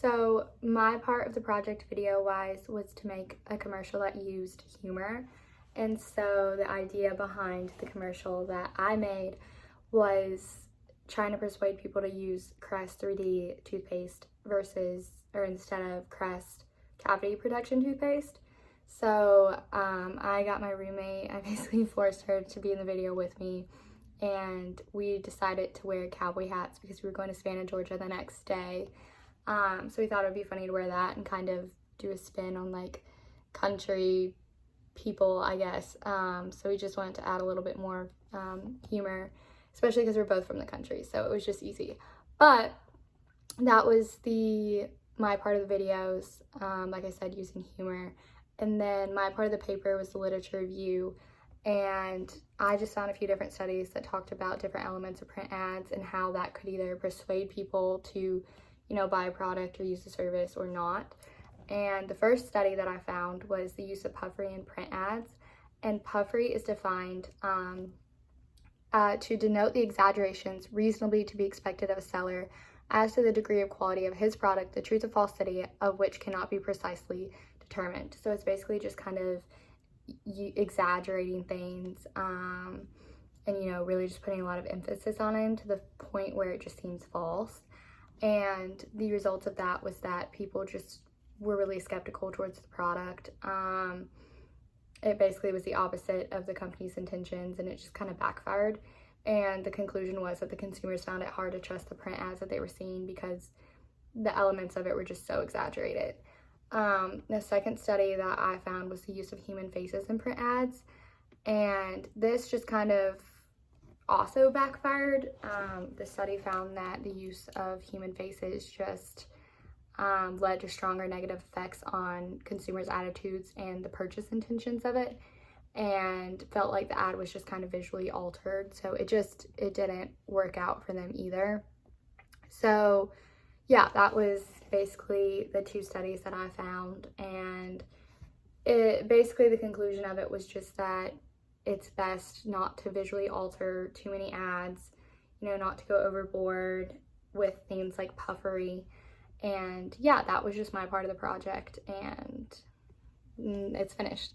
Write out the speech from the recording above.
So my part of the project video-wise was to make a commercial that used humor. And so the idea behind the commercial that I made was trying to persuade people to use Crest 3D toothpaste instead of Crest cavity protection toothpaste. So I got my roommate, I basically forced her to be in the video with me, and we decided to wear cowboy hats because we were going to Savannah, Georgia the next day. So we thought it would be funny to wear that and kind of do a spin on like country people, I guess. So we just wanted to add a little bit more humor, especially because we're both from the country, so it was just easy. But that was my part of the videos, like I said, using humor. And then my part of the paper was the literature review, and I just found a few different studies that talked about different elements of print ads and how that could either persuade people to, buy a product or use the service or not. And the first study that I found was the use of puffery in print ads. And puffery is defined to denote the exaggerations reasonably to be expected of a seller as to the degree of quality of his product, the truth or falsity of which cannot be precisely determined. So it's basically just kind of exaggerating things and, really just putting a lot of emphasis on it to the point where it just seems false. And the results of that was that people just were really skeptical towards the product. It basically was the opposite of the company's intentions, and it just kind of backfired. And the conclusion was that the consumers found it hard to trust the print ads that they were seeing because the elements of it were just so exaggerated. The second study that I found was the use of human faces in print ads, and this just kind of also backfired. The study found that the use of human faces just led to stronger negative effects on consumers' attitudes and the purchase intentions of it, and felt like the ad was just kind of visually altered, so it didn't work out for them either. So yeah, that was basically the two studies that I found, and the conclusion of it was just that it's best not to visually alter too many ads, not to go overboard with things like puffery. And yeah, that was just my part of the project, and it's finished.